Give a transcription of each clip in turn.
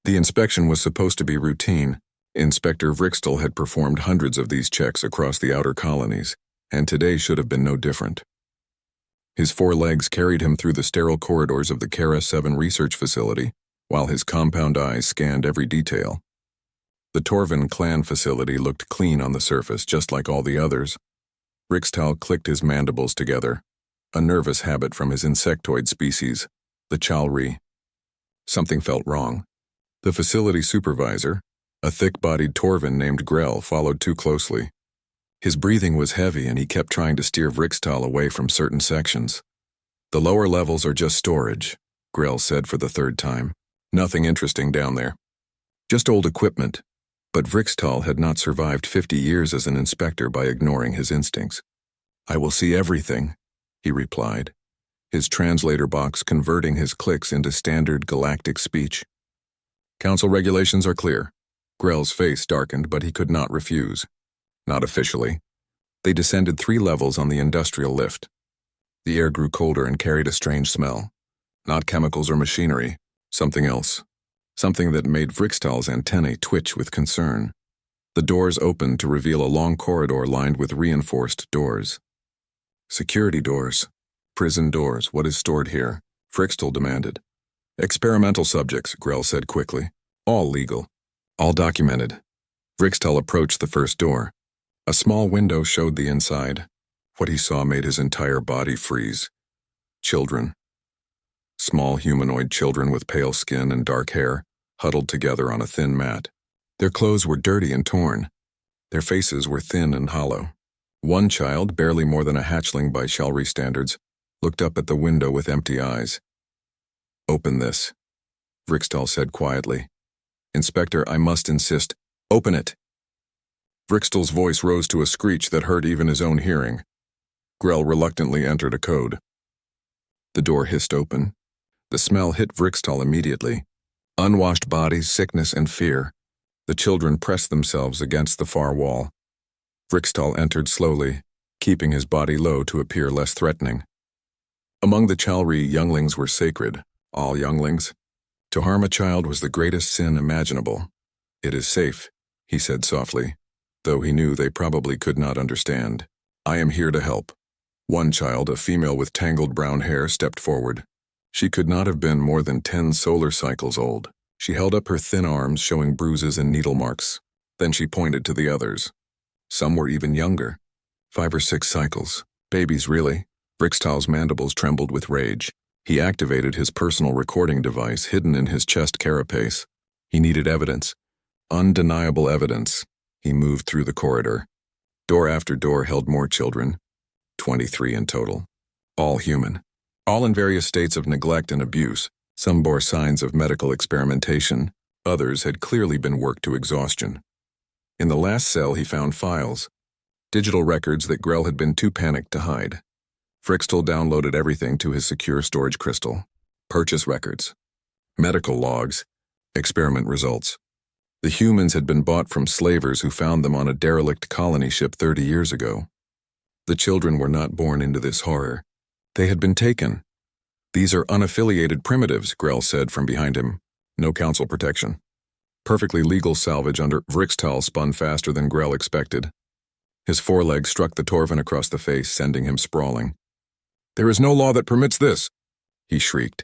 The inspection was supposed to be routine. Inspector Vrixtel had performed hundreds of these checks across the outer colonies, and today should have been no different. His 4 legs carried him through the sterile corridors of the Kara 7 research facility, while his compound eyes scanned every detail. The Torvin clan facility looked clean on the surface, just like all the others. Vrixtel clicked his mandibles together, a nervous habit from his insectoid species, the Chalri. Something felt wrong. The facility supervisor, a thick-bodied Torvin named Grell, followed too closely. His breathing was heavy and he kept trying to steer Vrixtel away from certain sections. "The lower levels are just storage," Grell said for the 3rd time. "Nothing interesting down there. Just old equipment." But Vrixtel had not survived 50 years as an inspector by ignoring his instincts. "I will see everything," he replied, his translator box converting his clicks into standard galactic speech. "Council regulations are clear." Grell's face darkened, but he could not refuse. Not officially. They descended 3 levels on the industrial lift. The air grew colder and carried a strange smell. Not chemicals or machinery, something else. Something that made Vrixtel's antennae twitch with concern. The doors opened to reveal a long corridor lined with reinforced doors. "Security doors. Prison doors. What is stored here?" Vrixtel demanded. "Experimental subjects," Grell said quickly. "All legal. All documented." Vrixtel approached the first door. A small window showed the inside. What he saw made his entire body freeze. Children. Small humanoid children with pale skin and dark hair, huddled together on a thin mat. Their clothes were dirty and torn. Their faces were thin and hollow. One child, barely more than a hatchling by Shalri standards, looked up at the window with empty eyes. "Open this," Vrixtel said quietly. "Inspector, I must insist. Open it." Vrixtel's voice rose to a screech that hurt even his own hearing. Grell reluctantly entered a code. The door hissed open. The smell hit Vrixtel immediately. Unwashed bodies, sickness, and fear. The children pressed themselves against the far wall. Vrixtel entered slowly, keeping his body low to appear less threatening. Among the Chalri, younglings were sacred, all younglings. To harm a child was the greatest sin imaginable. "It is safe," he said softly, though he knew they probably could not understand. "I am here to help." One child, a female with tangled brown hair, stepped forward. She could not have been more than 10 solar cycles old. She held up her thin arms, showing bruises and needle marks. Then she pointed to the others. Some were even younger. 5 or 6 cycles. Babies, really. Vrixtel's mandibles trembled with rage. He activated his personal recording device hidden in his chest carapace. He needed evidence. Undeniable evidence. He moved through the corridor. Door after door held more children. 23 in total. All human. All in various states of neglect and abuse. Some bore signs of medical experimentation. Others had clearly been worked to exhaustion. In the last cell he found files. Digital records that Grell had been too panicked to hide. Vrixtel downloaded everything to his secure storage crystal. Purchase records. Medical logs. Experiment results. The humans had been bought from slavers who found them on a derelict colony ship 30 years ago. The children were not born into this horror. They had been taken. "These are unaffiliated primitives," Grell said from behind him. "No council protection." Perfectly legal salvage under Vrixtel spun faster than Grell expected. His forelegs struck the Torvin across the face, sending him sprawling. "There is no law that permits this," he shrieked.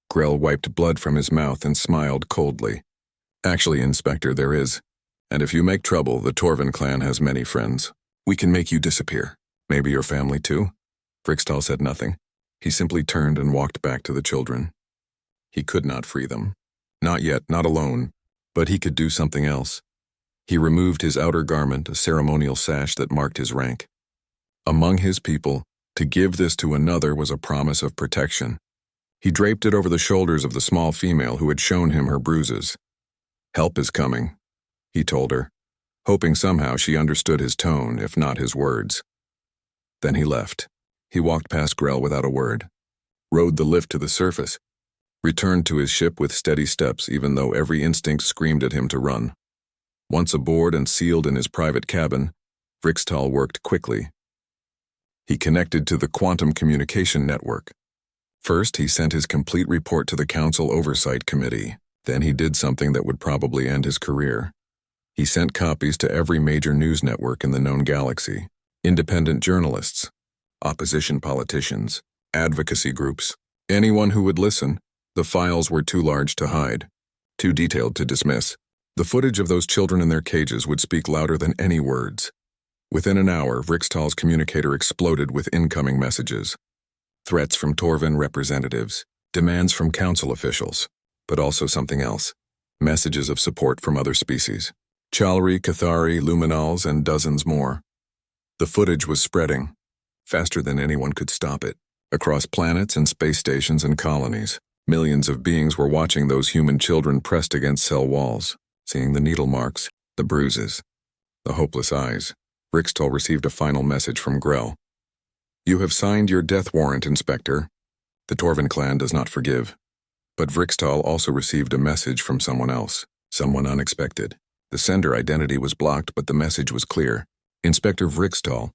Grell wiped blood from his mouth and smiled coldly. "Actually, Inspector, there is. And if you make trouble, the Torvin clan has many friends. We can make you disappear. Maybe your family too?" Vrixtel said nothing. He simply turned and walked back to the children. He could not free them. Not yet, not alone. But he could do something else. He removed his outer garment, a ceremonial sash that marked his rank. Among his people, to give this to another was a promise of protection. He draped it over the shoulders of the small female who had shown him her bruises. "Help is coming," he told her, hoping somehow she understood his tone, if not his words. Then he left. He walked past Grell without a word, rode the lift to the surface, returned to his ship with steady steps even though every instinct screamed at him to run. Once aboard and sealed in his private cabin, Vrixtel worked quickly. He connected to the quantum communication network. First, he sent his complete report to the Council Oversight Committee. Then he did something that would probably end his career. He sent copies to every major news network in the known galaxy, independent journalists, opposition politicians, advocacy groups, anyone who would listen. The files were too large to hide, too detailed to dismiss. The footage of those children in their cages would speak louder than any words. Within an hour, Vrixtal's communicator exploded with incoming messages. Threats from Torvin representatives, demands from council officials, but also something else. Messages of support from other species. Chalri, Cathari, Luminals, and dozens more. The footage was spreading, faster than anyone could stop it. Across planets and space stations and colonies, millions of beings were watching those human children pressed against cell walls, seeing the needle marks, the bruises, the hopeless eyes. Vrixtal received a final message from Grell. "You have signed your death warrant, Inspector. The Torvin clan does not forgive." But Vrixtal also received a message from someone else, someone unexpected. The sender identity was blocked, but the message was clear. "Inspector Vrixtal,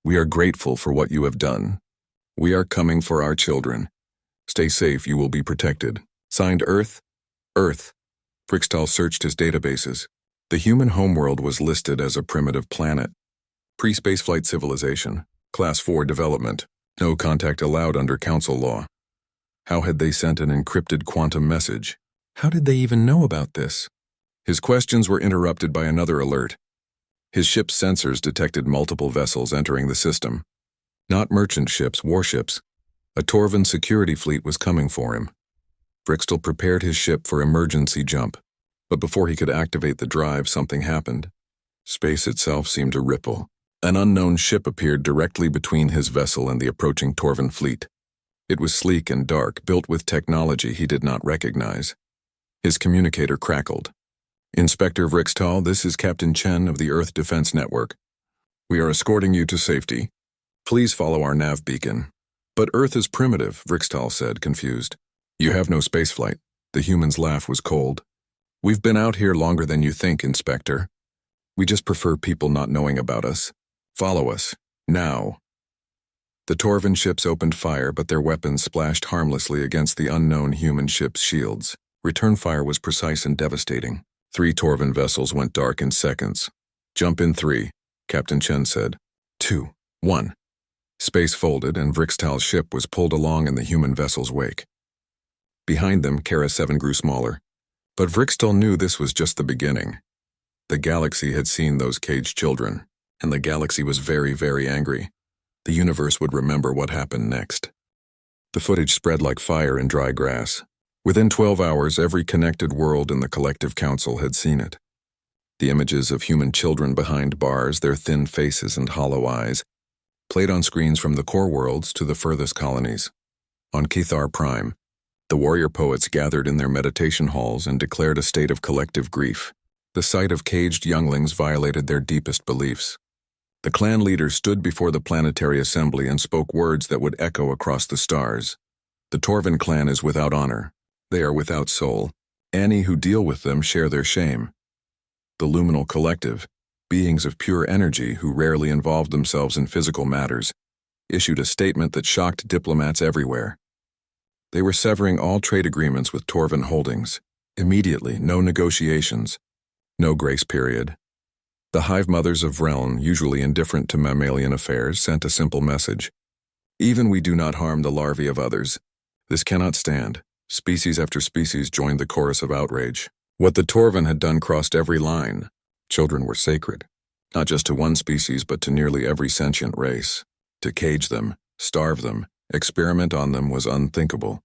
we are grateful for what you have done. We are coming for our children. Stay safe, you will be protected. Signed Earth? Earth." Vrixtal searched his databases. The human homeworld was listed as a primitive planet. Pre-spaceflight civilization, Class 4 development, no contact allowed under Council law. How had they sent an encrypted quantum message? How did they even know about this? His questions were interrupted by another alert. His ship's sensors detected multiple vessels entering the system. Not merchant ships, warships. A Torvin security fleet was coming for him. Vrixtal prepared his ship for emergency jump, but before he could activate the drive, something happened. Space itself seemed to ripple. An unknown ship appeared directly between his vessel and the approaching Torvin fleet. It was sleek and dark, built with technology he did not recognize. His communicator crackled. "Inspector Vrixtal, this is Captain Chen of the Earth Defense Network. We are escorting you to safety. Please follow our nav beacon." "But Earth is primitive," Vrixtal said, confused. "You have no spaceflight." The human's laugh was cold. "We've been out here longer than you think, Inspector. We just prefer people not knowing about us. Follow us, now." The Torvin ships opened fire, but their weapons splashed harmlessly against the unknown human ship's shields. Return fire was precise and devastating. 3 Torvin vessels went dark in seconds. "Jump in 3, Captain Chen said. 2, 1. Space folded, and Vrixtal's ship was pulled along in the human vessel's wake. Behind them, Kara 7 grew smaller. But Vrixtal knew this was just the beginning. The galaxy had seen those caged children, and the galaxy was very, very angry. The universe would remember what happened next. The footage spread like fire in dry grass. Within 12 hours, every connected world in the collective council had seen it. The images of human children behind bars, their thin faces and hollow eyes, played on screens from the core worlds to the furthest colonies. On Cathar Prime, the warrior poets gathered in their meditation halls and declared a state of collective grief. The sight of caged younglings violated their deepest beliefs. The clan leader stood before the planetary assembly and spoke words that would echo across the stars. "The Torvin clan is without honor. They are without soul. Any who deal with them share their shame." The Luminal Collective, beings of pure energy who rarely involved themselves in physical matters, issued a statement that shocked diplomats everywhere. They were severing all trade agreements with Torvin Holdings. Immediately, no negotiations, no grace period. The hive mothers of Realm, usually indifferent to mammalian affairs, sent a simple message. "Even we do not harm the larvae of others. This cannot stand." Species after species joined the chorus of outrage. What the Torvin had done crossed every line. Children were sacred, not just to one species but to nearly every sentient race. To cage them, starve them, experiment on them was unthinkable.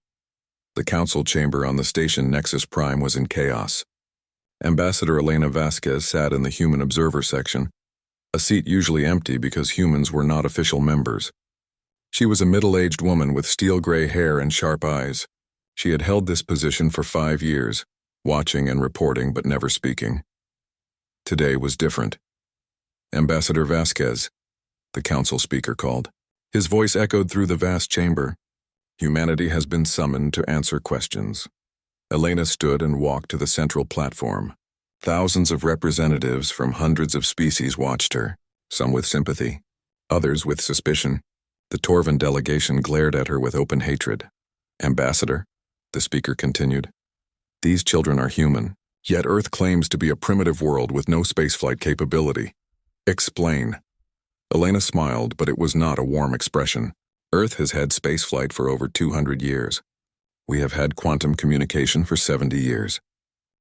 The council chamber on the station Nexus Prime was in chaos. Ambassador Elena Vasquez sat in the human observer section, a seat usually empty because humans were not official members. She was a middle-aged woman with steel-gray hair and sharp eyes. She had held this position for 5 years, watching and reporting but never speaking. Today was different. "Ambassador Vasquez," the council speaker called. His voice echoed through the vast chamber. "Humanity has been summoned to answer questions." Elena stood and walked to the central platform. Thousands of representatives from hundreds of species watched her, some with sympathy, others with suspicion. The Torvin delegation glared at her with open hatred. "Ambassador," the speaker continued, These children are human, yet Earth claims to be a primitive world with no spaceflight capability. Explain. Elena smiled, but it was not a warm expression. Earth has had spaceflight for over 200 years. We have had quantum communication for 70 years.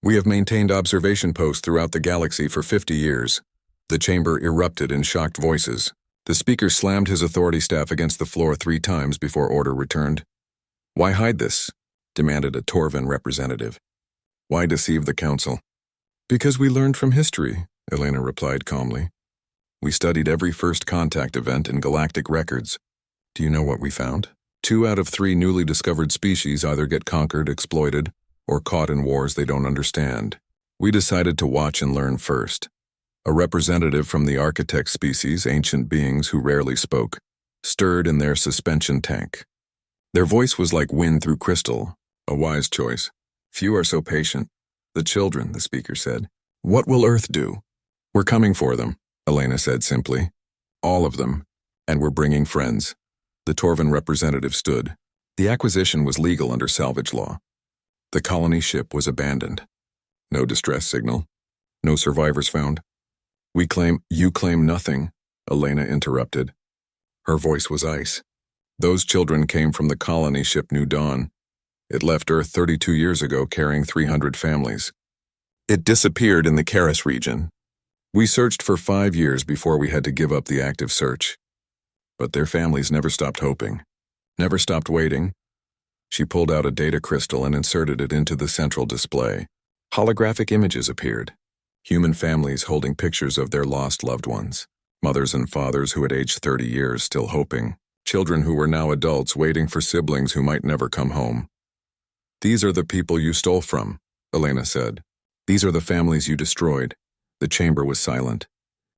We have maintained observation posts throughout the galaxy for 50 years. The chamber erupted in shocked voices. The speaker slammed his authority staff against the floor 3 times before order returned. Why hide this? Demanded a Torvan representative. Why deceive the council? Because we learned from history, Elena replied calmly. We studied every first contact event in galactic records. Do you know what we found? 2 out of 3 newly discovered species either get conquered, exploited, or caught in wars they don't understand. We decided to watch and learn first. A representative from the architect species, ancient beings who rarely spoke, stirred in their suspension tank. Their voice was like wind through crystal, a wise choice. Few are so patient. The children, the speaker said. What will Earth do? We're coming for them, Elena said simply. All of them. And we're bringing friends. The Torvan representative stood. The acquisition was legal under salvage law. The colony ship was abandoned. No distress signal. No survivors found. You claim nothing, Elena interrupted. Her voice was ice. Those children came from the colony ship New Dawn. It left Earth 32 years ago carrying 300 families. It disappeared in the Karis region. We searched for 5 years before we had to give up the active search. But their families never stopped hoping, never stopped waiting. She pulled out a data crystal and inserted it into the central display. Holographic images appeared. Human families holding pictures of their lost loved ones. Mothers and fathers who had aged 30 years still hoping. Children who were now adults waiting for siblings who might never come home. These are the people you stole from, Elena said. These are the families you destroyed. The chamber was silent.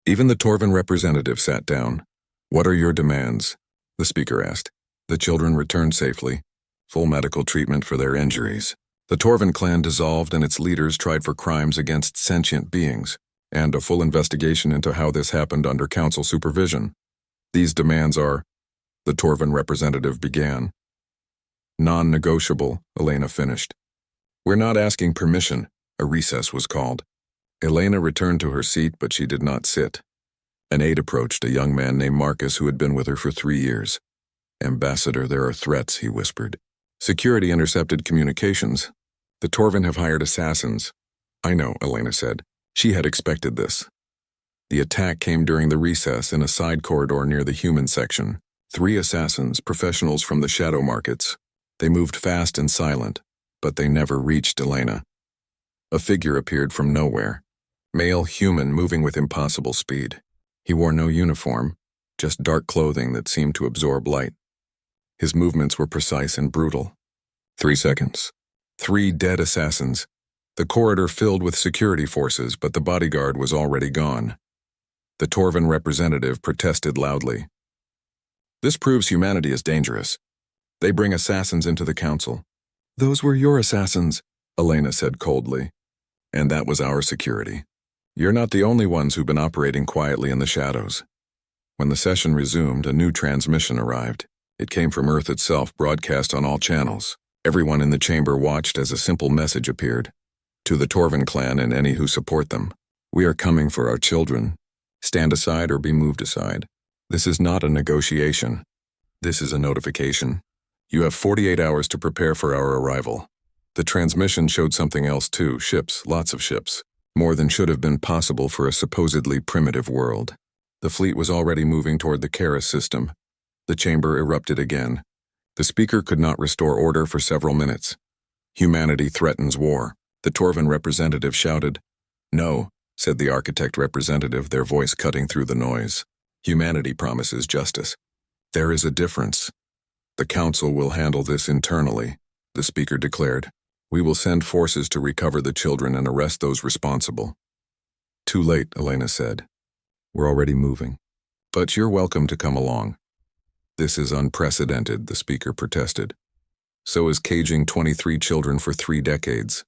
Even the Torvan representative sat down. What are your demands? The speaker asked. The children returned safely. Full medical treatment for their injuries. The Torvan clan dissolved and its leaders tried for crimes against sentient beings, and a full investigation into how this happened under council supervision. These demands are, the Torvan representative began. Non-negotiable, Elena finished. We're not asking permission, a recess was called. Elena returned to her seat, but she did not sit. An aide approached a young man named Marcus who had been with her for 3 years. Ambassador, there are threats, he whispered. Security intercepted communications. The Torvan have hired assassins. I know, Elena said. She had expected this. The attack came during the recess in a side corridor near the human section. 3 assassins, professionals from the shadow markets. They moved fast and silent, but they never reached Elena. A figure appeared from nowhere. Male human moving with impossible speed. He wore no uniform, just dark clothing that seemed to absorb light. His movements were precise and brutal. 3 seconds. 3 dead assassins. The corridor filled with security forces, but the bodyguard was already gone. The Torvan representative protested loudly. This proves humanity is dangerous. They bring assassins into the council. Those were your assassins, Elena said coldly. And that was our security. You're not the only ones who've been operating quietly in the shadows. When the session resumed, a new transmission arrived. It came from Earth itself, broadcast on all channels. Everyone in the chamber watched as a simple message appeared. To the Torvan clan and any who support them. We are coming for our children. Stand aside or be moved aside. This is not a negotiation. This is a notification. You have 48 hours to prepare for our arrival. The transmission showed something else too, ships, lots of ships. More than should have been possible for a supposedly primitive world. The fleet was already moving toward the Karis system. The chamber erupted again. The speaker could not restore order for several minutes. Humanity threatens war. The Torvan representative shouted. No, said the architect representative, their voice cutting through the noise. Humanity promises justice. There is a difference. The council will handle this internally, the speaker declared. We will send forces to recover the children and arrest those responsible. Too late, Elena said. We're already moving. But you're welcome to come along. This is unprecedented, the speaker protested. So is caging 23 children for 3 decades.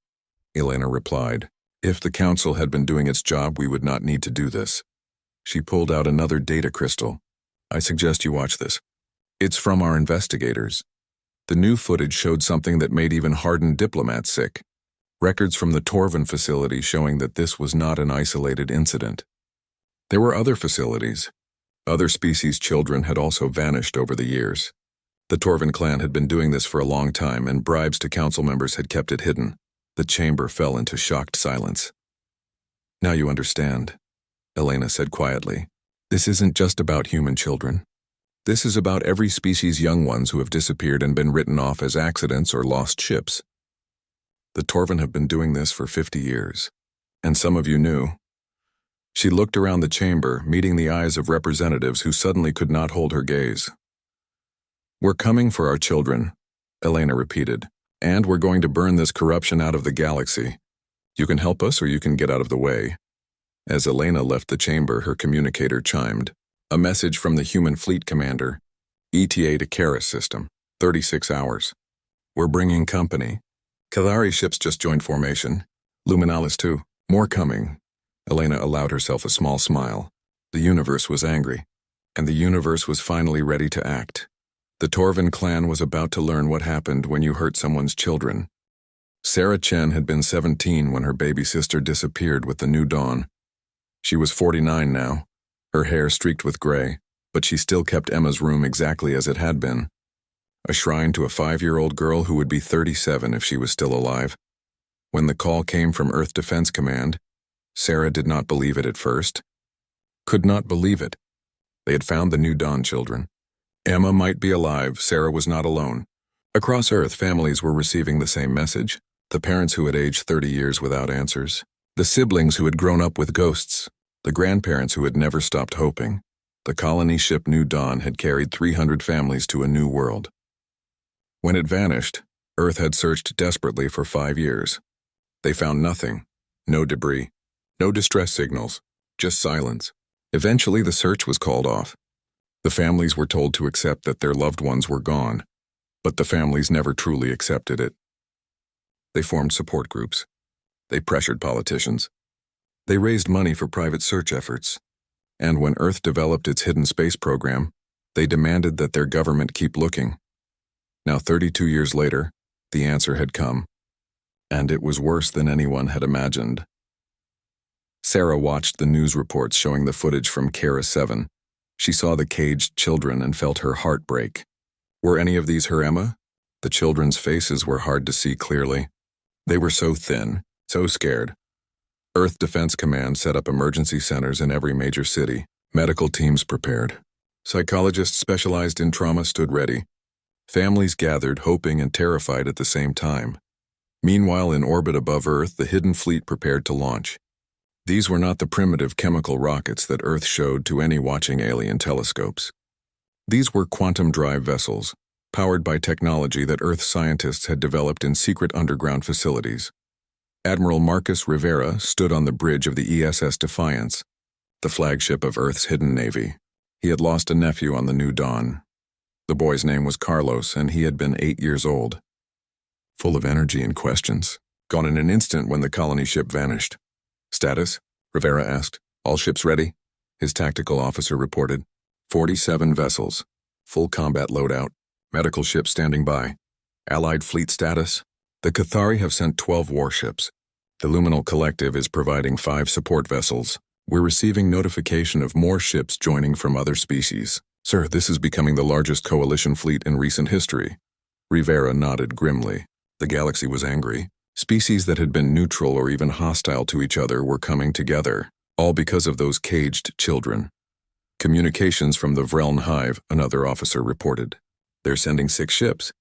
Elena replied. If the council had been doing its job, we would not need to do this. She pulled out another data crystal. I suggest you watch this. It's from our investigators. The new footage showed something that made even hardened diplomats sick. records from the Torvin facility showing that this was not an isolated incident. There were other facilities. Other species' children had also vanished over the years. The Torvin clan had been doing this for a long time, and bribes to council members had kept it hidden. The chamber fell into shocked silence. "Now you understand," Elena said quietly. "This isn't just about human children. This is about every species' young ones who have disappeared and been written off as accidents or lost ships. The Torvin have been doing this for 50 years, and some of you knew." She looked around the chamber, meeting the eyes of representatives who suddenly could not hold her gaze. "We're coming for our children," Elena repeated, "and we're going to burn this corruption out of the galaxy. You can help us or you can get out of the way." As Elena left the chamber, her communicator chimed. A message from the human fleet commander. "ETA to Karis system, 36 hours. We're bringing company. Kalari ships just joined formation. Luminalis too. More coming." Elena allowed herself a small smile. The universe was angry, and the universe was finally ready to act. The Torvin clan was about to learn what happened when you hurt someone's children. Sarah Chen had been 17 when her baby sister disappeared with the new dawn. She was 49 now, her hair streaked with gray, but she still kept Emma's room exactly as it had been. A shrine to a 5-year-old girl who would be 37 if she was still alive. When the call came from Earth Defense Command, Sarah did not believe it at first. Could not believe it. They had found the new dawn children. Emma might be alive, Sarah was not alone. Across Earth, families were receiving the same message. The parents who had aged 30 years without answers. The siblings who had grown up with ghosts. The grandparents who had never stopped hoping. The colony ship New Dawn had carried 300 families to a new world. When it vanished, Earth had searched desperately for 5 years. They found nothing. No debris. No distress signals. Just silence. Eventually, the search was called off. The families were told to accept that their loved ones were gone, but the families never truly accepted it. They formed support groups. They pressured politicians. They raised money for private search efforts. And when Earth developed its hidden space program, they demanded that their government keep looking. Now, 32 years later, the answer had come. And it was worse than anyone had imagined. Sarah watched the news reports showing the footage from Kara 7. She saw the caged children and felt her heart break. Were any of these her Emma? The children's faces were hard to see clearly. They were so thin, so scared. Earth Defense Command set up emergency centers in every major city. Medical teams prepared. Psychologists specialized in trauma stood ready. Families gathered, hoping and terrified at the same time. Meanwhile, in orbit above Earth, the hidden fleet prepared to launch. These were not the primitive chemical rockets that Earth showed to any watching alien telescopes. These were quantum drive vessels, powered by technology that Earth scientists had developed in secret underground facilities. Admiral Marcus Rivera stood on the bridge of the ESS Defiance, the flagship of Earth's hidden navy. He had lost a nephew on the New Dawn. The boy's name was Carlos, and he had been 8 years old. Full of energy and questions, gone in an instant when the colony ship vanished. "Status?" Rivera asked. "All ships ready?" His tactical officer reported. 47 vessels. Full combat loadout. Medical ships standing by. Allied fleet status? The Cathari have sent 12 warships. The Luminal Collective is providing 5 support vessels. We're receiving notification of more ships joining from other species. Sir, this is becoming the largest coalition fleet in recent history. Rivera nodded grimly. The galaxy was angry. Species that had been neutral or even hostile to each other were coming together, all because of those caged children. Communications from the Vreln Hive, another officer reported. They're sending 6 ships.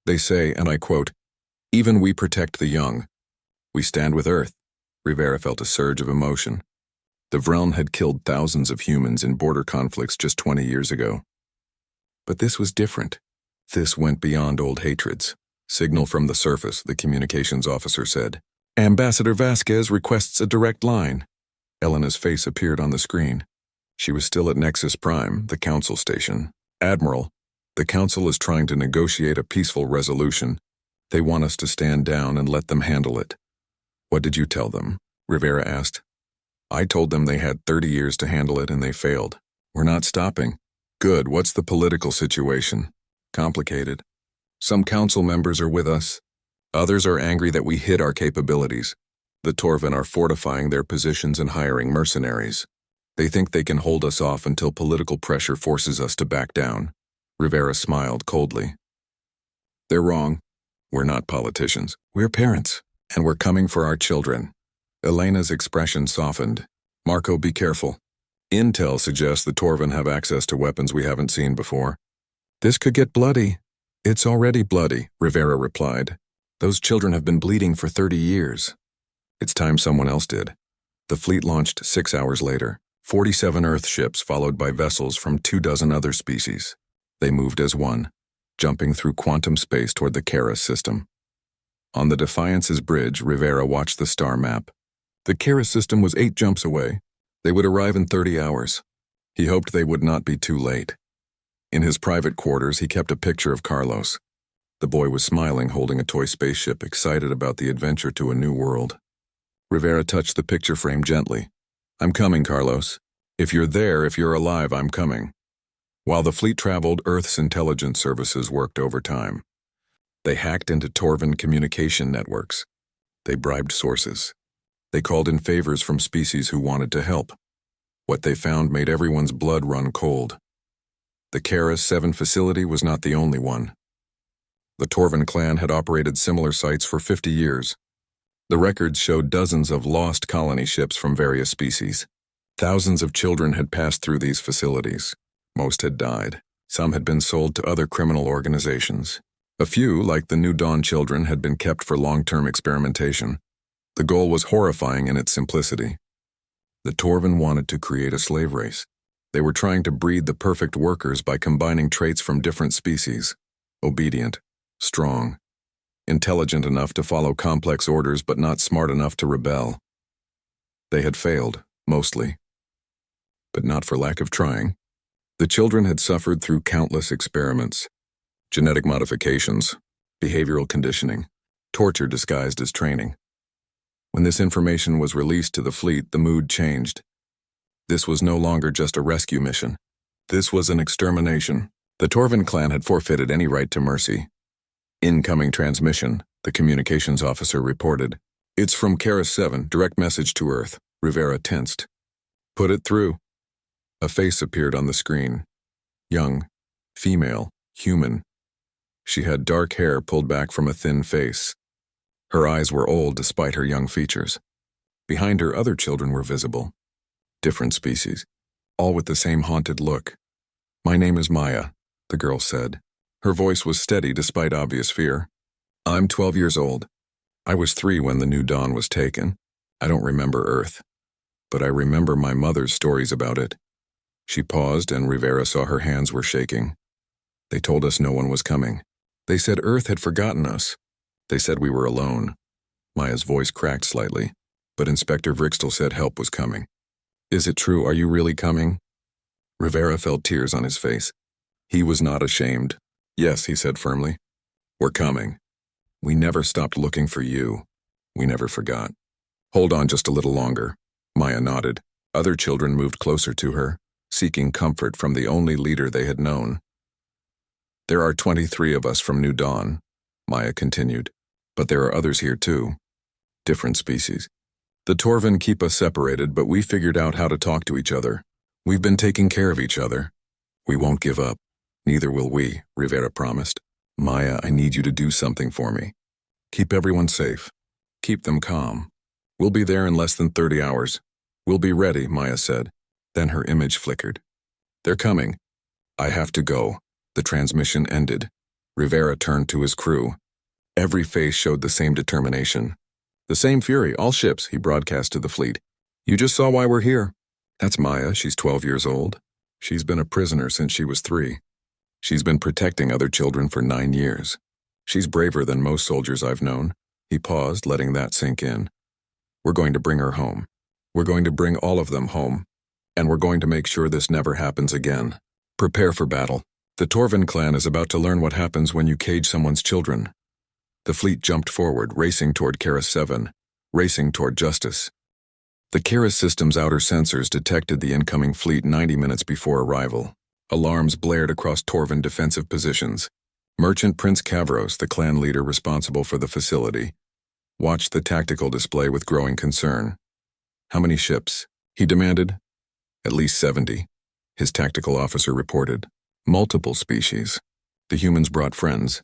They say, and I quote, "Even we protect the young. We stand with Earth." Rivera felt a surge of emotion. The Vreln had killed thousands of humans in border conflicts just 20 years ago. But this was different. This went beyond old hatreds. "Signal from the surface," the communications officer said. "Ambassador Vasquez requests a direct line." Elena's face appeared on the screen. She was still at Nexus Prime, the council station. "Admiral, the council is trying to negotiate a peaceful resolution. They want us to stand down and let them handle it." "What did you tell them?" Rivera asked. "I told them they had 30 years to handle it and they failed. We're not stopping." "Good. What's the political situation?" "Complicated. Some council members are with us. Others are angry that we hid our capabilities. The Torvin are fortifying their positions and hiring mercenaries. They think they can hold us off until political pressure forces us to back down. Rivera smiled coldly. They're wrong. We're not politicians. We're parents, and we're coming for our children. Elena's expression softened. Marco, be careful. Intel suggests the Torvin have access to weapons we haven't seen before. This could get bloody. It's already bloody, Rivera replied. Those children have been bleeding for 30 years. It's time someone else did. The fleet launched 6 hours later. 47 Earth ships followed by vessels from 24 other species. They moved as one, jumping through quantum space toward the Keras system. On the Defiance's bridge, Rivera watched the star map. The Keras system was 8 jumps away. They would arrive in 30 hours. He hoped they would not be too late. In his private quarters, he kept a picture of Carlos. The boy was smiling, holding a toy spaceship, excited about the adventure to a new world. Rivera touched the picture frame gently. I'm coming, Carlos. If you're there, if you're alive, I'm coming. While the fleet traveled, Earth's intelligence services worked overtime. They hacked into Torvin communication networks. They bribed sources. They called in favors from species who wanted to help. What they found made everyone's blood run cold. The Keras 7 facility was not the only one. The Torvin clan had operated similar sites for 50 years. The records showed dozens of lost colony ships from various species. Thousands of children had passed through these facilities. Most had died. Some had been sold to other criminal organizations. A few, like the New Dawn children, had been kept for long-term experimentation. The goal was horrifying in its simplicity. The Torvin wanted to create a slave race. They were trying to breed the perfect workers by combining traits from different species. Obedient, strong, intelligent enough to follow complex orders but not smart enough to rebel. They had failed, mostly. But not for lack of trying. The children had suffered through countless experiments. Genetic modifications, behavioral conditioning, torture disguised as training. When this information was released to the fleet, the mood changed. This was no longer just a rescue mission. This was an extermination. The Torvin clan had forfeited any right to mercy. Incoming transmission, the communications officer reported. It's from Keras 7, direct message to Earth. Rivera tensed. Put it through. A face appeared on the screen. Young, female, human. She had dark hair pulled back from a thin face. Her eyes were old despite her young features. Behind her, other children were visible. Different species, all with the same haunted look. My name is Maya, the girl said. Her voice was steady despite obvious fear. I'm 12 years old. I was 3 when the New Dawn was taken. I don't remember Earth, but I remember my mother's stories about it. She paused and Rivera saw her hands were shaking. They told us no one was coming. They said Earth had forgotten us. They said we were alone. Maya's voice cracked slightly, but Inspector Vrixtel said help was coming. Is it true? Are you really coming? Rivera felt tears on his face. He was not ashamed. Yes, he said firmly. We're coming. We never stopped looking for you. We never forgot. Hold on just a little longer. Maya nodded. Other children moved closer to her, seeking comfort from the only leader they had known. There are 23 of us from New Dawn, Maya continued, but there are others here too. Different species. The Torvin keep us separated, but we figured out how to talk to each other. We've been taking care of each other. We won't give up. Neither will we, Rivera promised. Maya, I need you to do something for me. Keep everyone safe. Keep them calm. We'll be there in less than 30 hours. We'll be ready, Maya said. Then her image flickered. They're coming. I have to go. The transmission ended. Rivera turned to his crew. Every face showed the same determination. The same fury, all ships, he broadcast to the fleet. You just saw why we're here. That's Maya, she's 12 years old. She's been a prisoner since she was 3. She's been protecting other children for 9 years. She's braver than most soldiers I've known. He paused, letting that sink in. We're going to bring her home. We're going to bring all of them home. And we're going to make sure this never happens again. Prepare for battle. The Torvin clan is about to learn what happens when you cage someone's children. The fleet jumped forward, racing toward Keras 7, racing toward justice. The Keras system's outer sensors detected the incoming fleet 90 minutes before arrival. Alarms blared across Torvin defensive positions. Merchant Prince Kavros, the clan leader responsible for the facility, watched the tactical display with growing concern. "How many ships?" he demanded. "At least 70, his tactical officer reported. "Multiple species. The humans brought friends.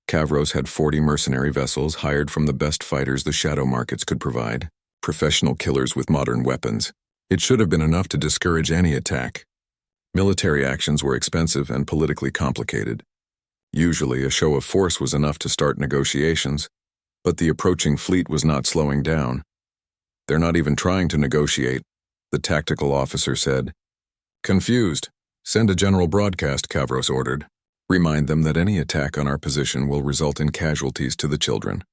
Kavros had 40 mercenary vessels hired from the best fighters the shadow markets could provide, professional killers with modern weapons. It should have been enough to discourage any attack. Military actions were expensive and politically complicated. Usually, a show of force was enough to start negotiations, but the approaching fleet was not slowing down. "They're not even trying to negotiate," the tactical officer said. Confused, "Send a general broadcast," Kavros ordered. "Remind them that any attack on our position will result in casualties to the children.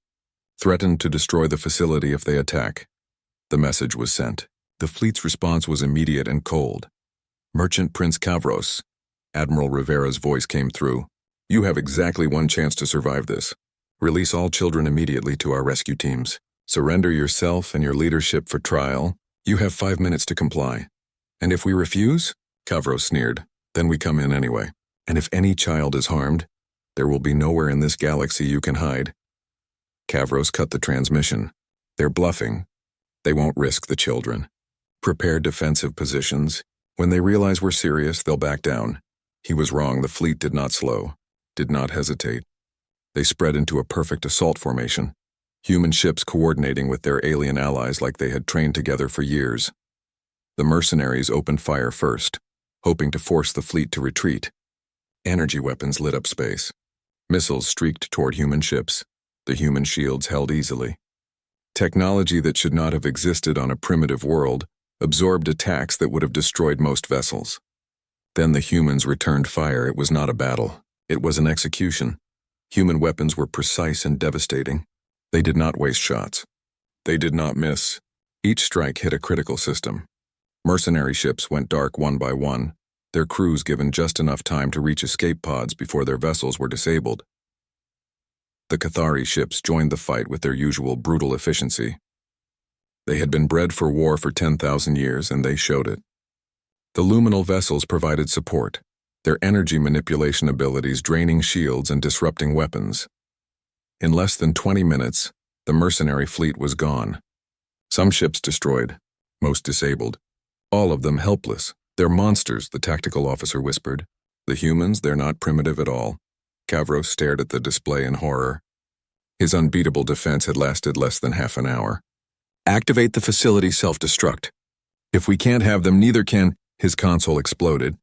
Threaten to destroy the facility if they attack." The message was sent. The fleet's response was immediate and cold. "Merchant Prince Kavros," Admiral Rivera's voice came through. "You have exactly one chance to survive this. Release all children immediately to our rescue teams. Surrender yourself and your leadership for trial. You have 5 minutes to comply. And if we refuse," Kavros sneered, "then we come in anyway. And if any child is harmed, there will be nowhere in this galaxy you can hide." Kavros cut the transmission. "They're bluffing. They won't risk the children. Prepare defensive positions. When they realize we're serious, they'll back down." He was wrong. The fleet did not slow, did not hesitate. They spread into a perfect assault formation, human ships coordinating with their alien allies like they had trained together for years. The mercenaries opened fire first, hoping to force the fleet to retreat. Energy weapons lit up space. Missiles streaked toward human ships. The human shields held easily. Technology that should not have existed on a primitive world absorbed attacks that would have destroyed most vessels. Then the humans returned fire. It was not a battle. It was an execution. Human weapons were precise and devastating. They did not waste shots. They did not miss. Each strike hit a critical system. Mercenary ships went dark one by one, their crews given just enough time to reach escape pods before their vessels were disabled. The Cathari ships joined the fight with their usual brutal efficiency. They had been bred for war for 10,000 years, and they showed it. The luminal vessels provided support, their energy manipulation abilities draining shields and disrupting weapons. In less than 20 minutes, the mercenary fleet was gone. Some ships destroyed, most disabled. All of them helpless. "They're monsters," the tactical officer whispered. "The humans, they're not primitive at all." Kavros stared at the display in horror. His unbeatable defense had lasted less than half an hour. "Activate the facility self-destruct. If we can't have them, neither can—" His console exploded.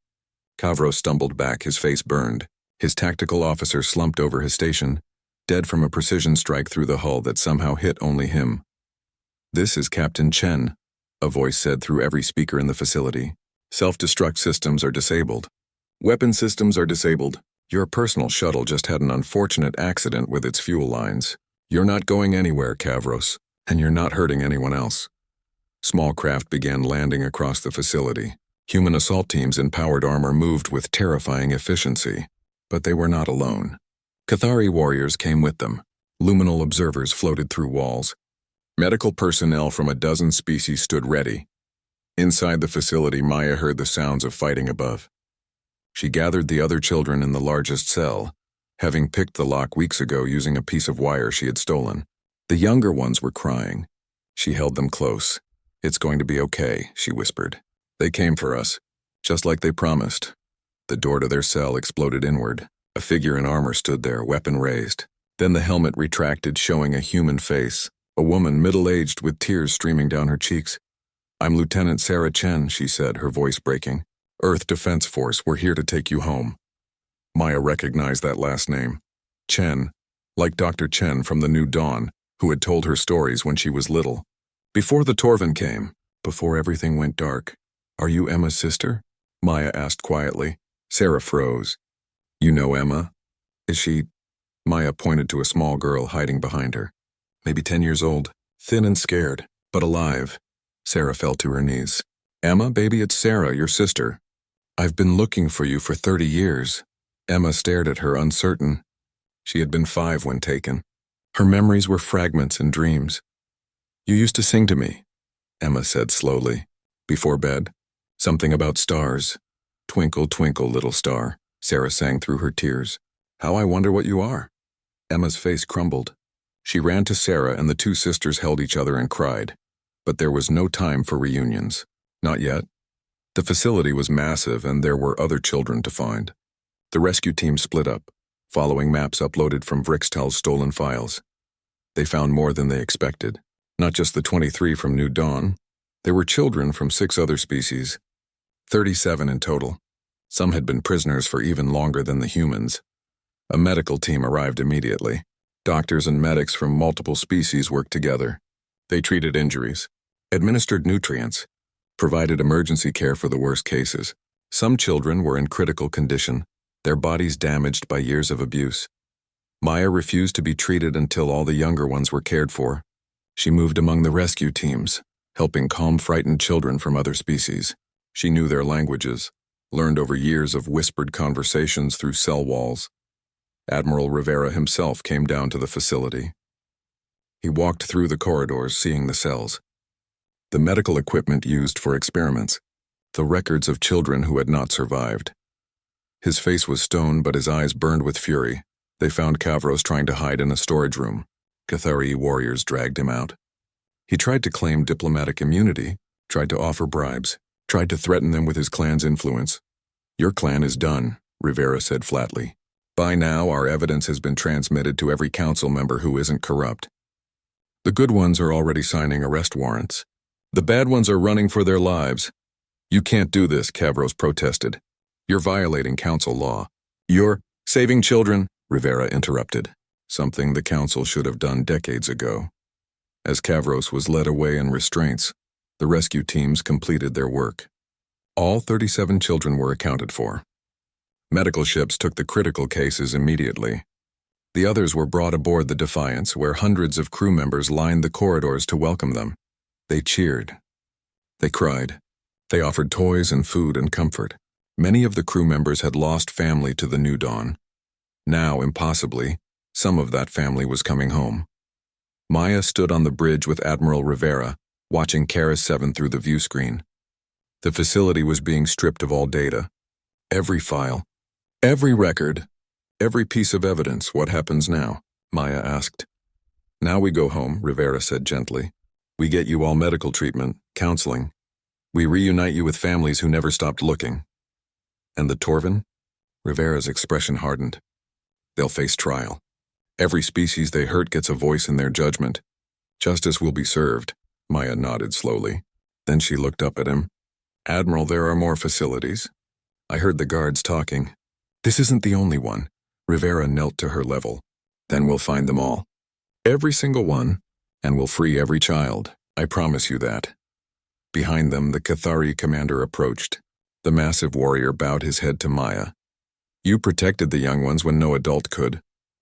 Kavros stumbled back, his face burned. His tactical officer slumped over his station, dead from a precision strike through the hull that somehow hit only him. "This is Captain Chen," a voice said through every speaker in the facility. "Self-destruct systems are disabled. Weapon systems are disabled. Your personal shuttle just had an unfortunate accident with its fuel lines. You're not going anywhere, Kavros, and you're not hurting anyone else." Small craft began landing across the facility. Human assault teams in powered armor moved with terrifying efficiency. But they were not alone. Cathari warriors came with them. Luminal observers floated through walls. Medical personnel from a dozen species stood ready. Inside the facility, Maya heard the sounds of fighting above. She gathered the other children in the largest cell, having picked the lock weeks ago using a piece of wire she had stolen. The younger ones were crying. She held them close. "It's going to be okay," she whispered. "They came for us, just like they promised." The door to their cell exploded inward. A figure in armor stood there, weapon raised. Then the helmet retracted, showing a human face, a woman middle-aged with tears streaming down her cheeks. "I'm Lieutenant Sarah Chen," she said, her voice breaking. "Earth Defense Force, we're here to take you home." Maya recognized that last name. Chen, like Dr. Chen from the New Dawn, who had told her stories when she was little. "Before the Torvin came, before everything went dark, are you Emma's sister?" Maya asked quietly. Sarah froze. "You know Emma? Is she—" Maya pointed to a small girl hiding behind her. Maybe 10 years old, thin and scared, but alive. Sarah fell to her knees. "Emma, baby, it's Sarah, your sister. I've been looking for you for 30 years. Emma stared at her, uncertain. She had been 5 when taken. Her memories were fragments and dreams. "You used to sing to me," Emma said slowly. "Before bed. Something about stars. Twinkle, twinkle, little star," Sarah sang through her tears. How I wonder what you are. Emma's face crumbled. She ran to Sarah and the two sisters held each other and cried. But there was no time for reunions. Not yet. The facility was massive and there were other children to find. The rescue team split up, following maps uploaded from Vrixtel's stolen files. They found more than they expected. Not just the 23 from New Dawn. There were children from 6 other species. 37 in total. Some had been prisoners for even longer than the humans. A medical team arrived immediately. Doctors and medics from multiple species worked together. They treated injuries, administered nutrients, provided emergency care for the worst cases. Some children were in critical condition, their bodies damaged by years of abuse. Maya refused to be treated until all the younger ones were cared for. She moved among the rescue teams, helping calm frightened children from other species. She knew their languages, learned over years of whispered conversations through cell walls. Admiral Rivera himself came down to the facility. He walked through the corridors, seeing the cells, the medical equipment used for experiments, the records of children who had not survived. His face was stone, but his eyes burned with fury. They found Kavros trying to hide in a storage room. Cathari warriors dragged him out. He tried to claim diplomatic immunity, tried to offer bribes, tried to threaten them with his clan's influence. Your clan is done, Rivera said flatly. By now, our evidence has been transmitted to every council member who isn't corrupt. The good ones are already signing arrest warrants. The bad ones are running for their lives. You can't do this, Kavros protested. You're violating council law. You're saving children, Rivera interrupted, something the council should have done decades ago. As Kavros was led away in restraints, the rescue teams completed their work. All 37 children were accounted for. Medical ships took the critical cases immediately. The others were brought aboard the Defiance, where hundreds of crew members lined the corridors to welcome them. They cheered. They cried. They offered toys and food and comfort. Many of the crew members had lost family to the New Dawn. Now, impossibly, some of that family was coming home. Maya stood on the bridge with Admiral Rivera, watching Karis 7 through the view screen. The facility was being stripped of all data. Every file, every record, every piece of evidence. What happens now? Maya asked. Now we go home, Rivera said gently. We get you all medical treatment, counseling. We reunite you with families who never stopped looking. And the Torvin? Rivera's expression hardened. They'll face trial. Every species they hurt gets a voice in their judgment. Justice will be served. Maya nodded slowly. Then she looked up at him. Admiral, there are more facilities. I heard the guards talking. This isn't the only one. Rivera knelt to her level. Then we'll find them all. Every single one, and we'll free every child. I promise you that. Behind them, the Cathari commander approached. The massive warrior bowed his head to Maya. You protected the young ones when no adult could.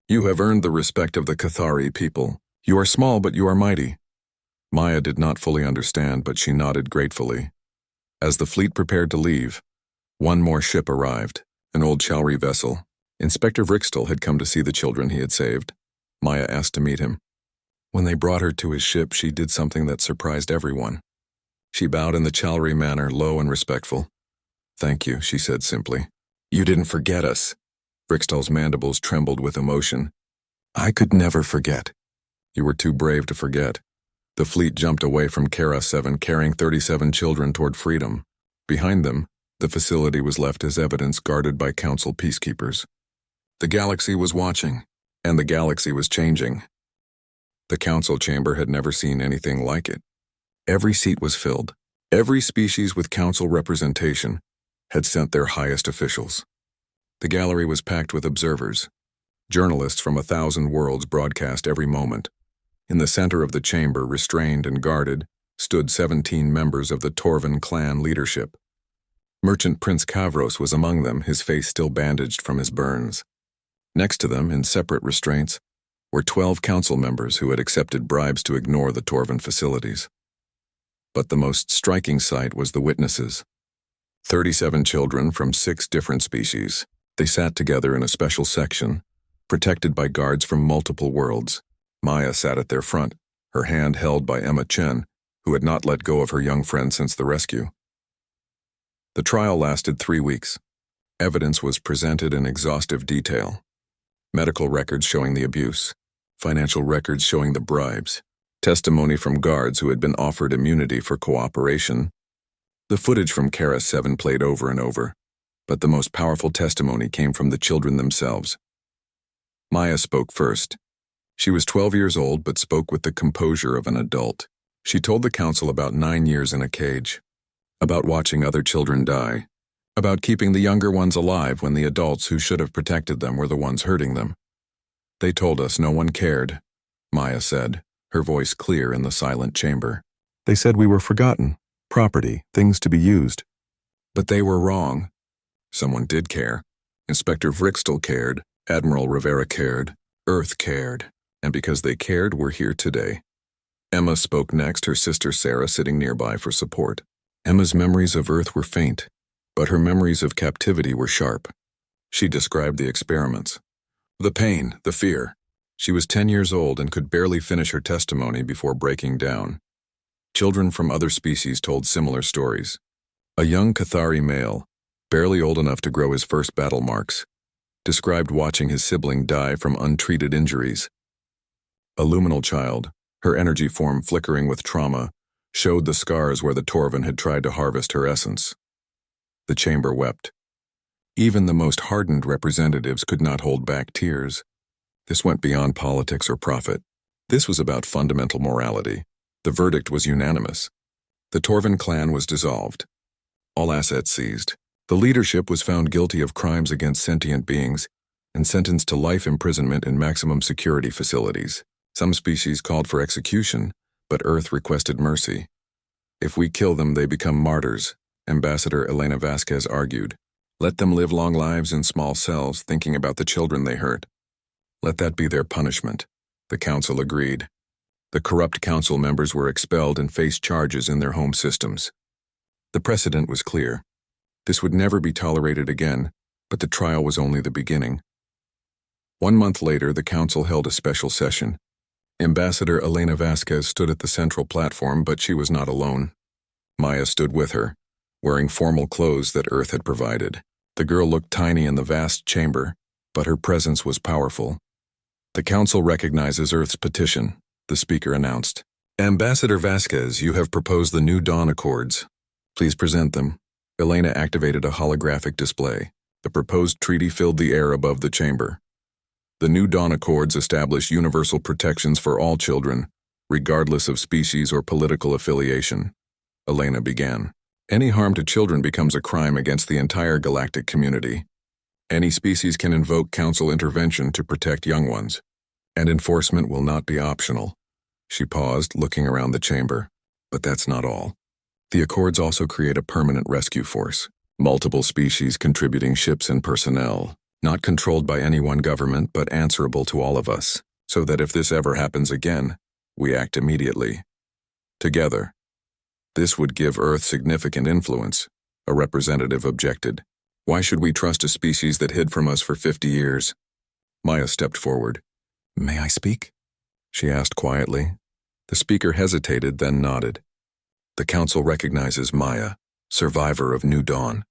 You have earned the respect of the Cathari people. You are small, but you are mighty. Maya did not fully understand, but she nodded gratefully. As the fleet prepared to leave, one more ship arrived, an old Chowri vessel. Inspector Vrixtel had come to see the children he had saved. Maya asked to meet him. When they brought her to his ship, she did something that surprised everyone. She bowed in the Chowri manner, low and respectful. Thank you, she said simply. You didn't forget us. Vrixtel's mandibles trembled with emotion. I could never forget. You were too brave to forget. The fleet jumped away from Kara 7, carrying 37 children toward freedom. Behind them, the facility was left as evidence, guarded by council peacekeepers. The galaxy was watching, and the galaxy was changing. The council chamber had never seen anything like it. Every seat was filled. Every species with council representation had sent their highest officials. The gallery was packed with observers. Journalists from 1,000 worlds broadcast every moment. In the center of the chamber, restrained and guarded, stood 17 members of the Torvin clan leadership. Merchant Prince Kavros was among them, his face still bandaged from his burns. Next to them, in separate restraints, were 12 council members who had accepted bribes to ignore the Torvin facilities. But the most striking sight was the witnesses. 37 children from 6 different species. They sat together in a special section, protected by guards from multiple worlds. Maya sat at their front, her hand held by Emma Chen, who had not let go of her young friend since the rescue. The trial lasted 3 weeks. Evidence was presented in exhaustive detail. Medical records showing the abuse, financial records showing the bribes, testimony from guards who had been offered immunity for cooperation. The footage from Kara 7 played over and over, but the most powerful testimony came from the children themselves. Maya spoke first. She was 12 years old but spoke with the composure of an adult. She told the council about 9 years in a cage, about watching other children die, about keeping the younger ones alive when the adults who should have protected them were the ones hurting them. They told us no one cared, Maya said, her voice clear in the silent chamber. They said we were forgotten, property, things to be used. But they were wrong. Someone did care. Inspector Vrixtel cared, Admiral Rivera cared, Earth cared, and because they cared, we're here today. Emma spoke next, her sister Sarah sitting nearby for support. Emma's memories of Earth were faint, but her memories of captivity were sharp. She described the experiments. The pain, the fear. She was 10 years old and could barely finish her testimony before breaking down. Children from other species told similar stories. A young Cathari male, barely old enough to grow his first battle marks, described watching his sibling die from untreated injuries. A luminal child, her energy form flickering with trauma, showed the scars where the Torvin had tried to harvest her essence. The chamber wept. Even the most hardened representatives could not hold back tears. This went beyond politics or profit. This was about fundamental morality. The verdict was unanimous. The Torvin clan was dissolved. All assets seized. The leadership was found guilty of crimes against sentient beings and sentenced to life imprisonment in maximum security facilities. Some species called for execution, but Earth requested mercy. If we kill them, they become martyrs, Ambassador Elena Vasquez argued. Let them live long lives in small cells, thinking about the children they hurt. Let that be their punishment. The council agreed. The corrupt council members were expelled and faced charges in their home systems. The precedent was clear. This would never be tolerated again, but the trial was only the beginning. 1 month later, the council held a special session. Ambassador Elena Vasquez stood at the central platform, but she was not alone. Maya stood with her, wearing formal clothes that Earth had provided. The girl looked tiny in the vast chamber, but her presence was powerful. The council recognizes Earth's petition, the speaker announced. Ambassador Vasquez, you have proposed the New Dawn Accords. Please present them. Elena activated a holographic display. The proposed treaty filled the air above the chamber. The New Dawn Accords establish universal protections for all children, regardless of species or political affiliation. Elena began. Any harm to children becomes a crime against the entire galactic community. Any species can invoke council intervention to protect young ones, and enforcement will not be optional. She paused, looking around the chamber. But that's not all. The Accords also create a permanent rescue force, multiple species contributing ships and personnel, not controlled by any one government but answerable to all of us, so that if this ever happens again, we act immediately. Together. This would give Earth significant influence, a representative objected. Why should we trust a species that hid from us for 50 years? Maya stepped forward. May I speak? She asked quietly. The speaker hesitated, then nodded. The council recognizes Maya, survivor of New Dawn.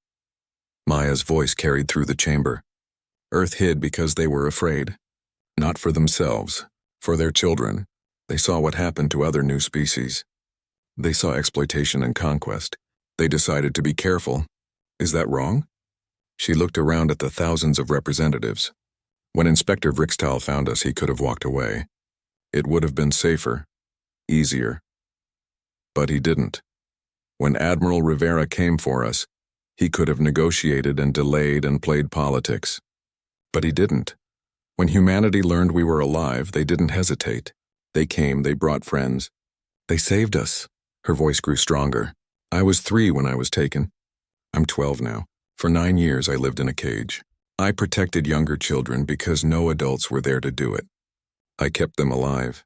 Maya's voice carried through the chamber. Earth hid because they were afraid. Not for themselves, for their children. They saw what happened to other new species. They saw exploitation and conquest. They decided to be careful. Is that wrong? She looked around at the thousands of representatives. When Inspector Vrixtal found us, he could have walked away. It would have been safer, easier. But he didn't. When Admiral Rivera came for us, he could have negotiated and delayed and played politics. But he didn't. When humanity learned we were alive, they didn't hesitate. They came, they brought friends. They saved us. Her voice grew stronger. I was 3 when I was taken. I'm 12 now. For 9 years I lived in a cage. I protected younger children because no adults were there to do it. I kept them alive.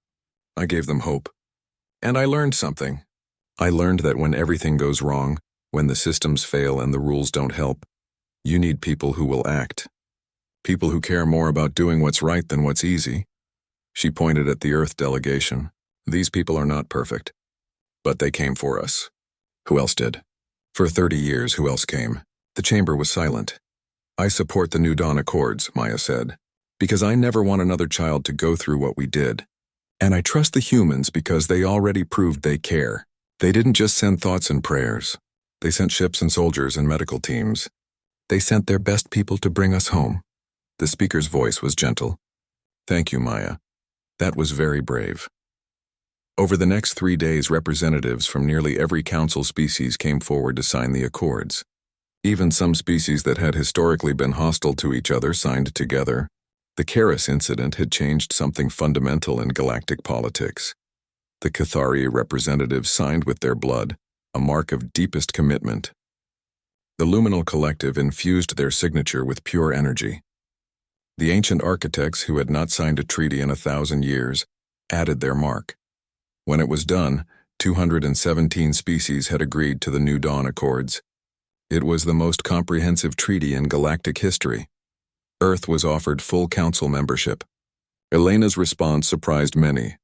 I gave them hope. And I learned something. I learned that when everything goes wrong, when the systems fail and the rules don't help, you need people who will act. People who care more about doing what's right than what's easy. She pointed at the Earth delegation. These people are not perfect. But they came for us. Who else did? For 30 years, who else came? The chamber was silent. I support the New Dawn Accords, Maya said. because I never want another child to go through what we did. And I trust the humans because they already proved they care. They didn't just send thoughts and prayers. They sent ships and soldiers and medical teams. They sent their best people to bring us home." The speaker's voice was gentle. "Thank you, Maya. That was very brave." Over the next 3 days, representatives from nearly every council species came forward to sign the accords. Even some species that had historically been hostile to each other signed together. The Karis incident had changed something fundamental in galactic politics. The Cathari representatives signed with their blood, a mark of deepest commitment. The Luminal Collective infused their signature with pure energy. The ancient architects, who had not signed a treaty in 1,000 years, added their mark. When it was done, 217 species had agreed to the New Dawn Accords. It was the most comprehensive treaty in galactic history. Earth was offered full council membership. Elena's response surprised many.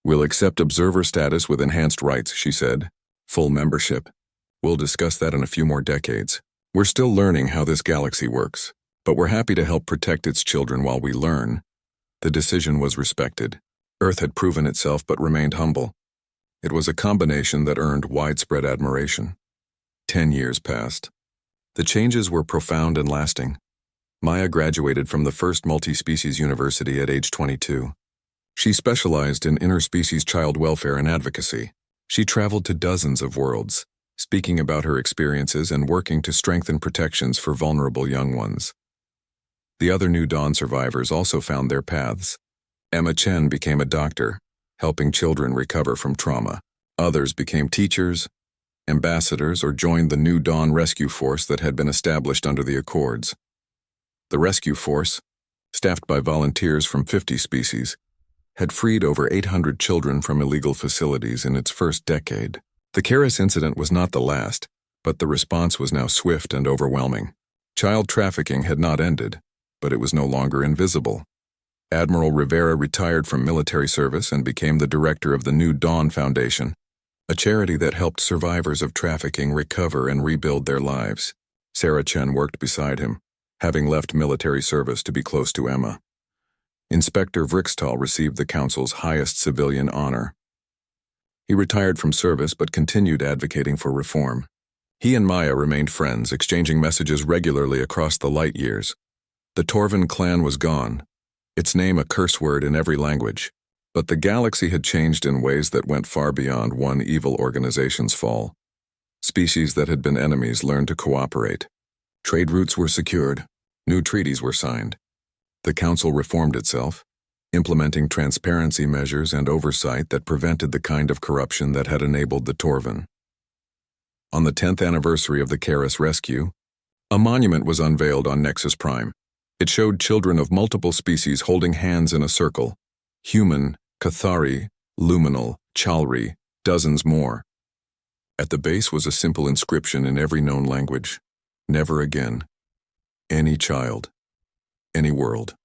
"We'll accept observer status with enhanced rights," she said. "Full membership. We'll discuss that in a few more decades. We're still learning how this galaxy works, but we're happy to help protect its children while we learn." The decision was respected. Earth had proven itself but remained humble. It was a combination that earned widespread admiration. 10 years passed. The changes were profound and lasting. Maya graduated from the first multi-species university at age 22. She specialized in interspecies child welfare and advocacy. She traveled to dozens of worlds, speaking about her experiences and working to strengthen protections for vulnerable young ones. The other New Dawn survivors also found their paths. Emma Chen became a doctor, helping children recover from trauma. Others became teachers, ambassadors, or joined the New Dawn Rescue Force that had been established under the Accords. The Rescue Force, staffed by volunteers from 50 species, had freed over 800 children from illegal facilities in its first decade. The Karis incident was not the last, but the response was now swift and overwhelming. Child trafficking had not ended, but it was no longer invisible. Admiral Rivera retired from military service and became the director of the New Dawn Foundation, a charity that helped survivors of trafficking recover and rebuild their lives. Sarah Chen worked beside him, having left military service to be close to Emma. Inspector Vrixtal received the Council's highest civilian honor. He retired from service but continued advocating for reform. He and Maya remained friends, exchanging messages regularly across the light years. The Torvan clan was gone, its name a curse word in every language, but the galaxy had changed in ways that went far beyond one evil organization's fall. Species that had been enemies learned to cooperate. Trade routes were secured. New treaties were signed. The Council reformed itself, implementing transparency measures and oversight that prevented the kind of corruption that had enabled the Torvan. On the 10th anniversary of the Karis rescue, a monument was unveiled on Nexus Prime. It showed children of multiple species holding hands in a circle: human, Cathari, luminal, Chalri, dozens more. At the base was a simple inscription in every known language: "Never again. Any child. Any world."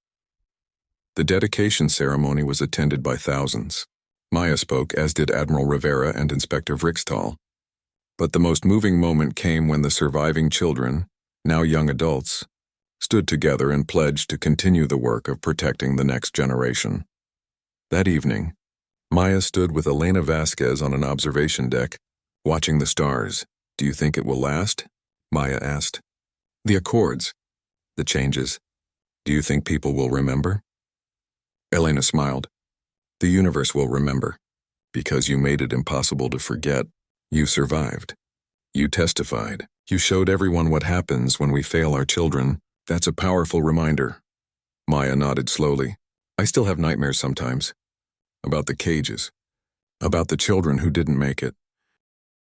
The dedication ceremony was attended by thousands. Maya spoke, as did Admiral Rivera and Inspector Vrixtal. But the most moving moment came when the surviving children, now young adults, stood together and pledged to continue the work of protecting the next generation. That evening, Maya stood with Elena Vasquez on an observation deck, watching the stars. "Do you think it will last?" Maya asked. "The Accords. The changes. Do you think people will remember?" Elena smiled. "The universe will remember. Because you made it impossible to forget. You survived. You testified. You showed everyone what happens when we fail our children. That's a powerful reminder." Maya nodded slowly. "I still have nightmares sometimes. About the cages. About the children who didn't make it.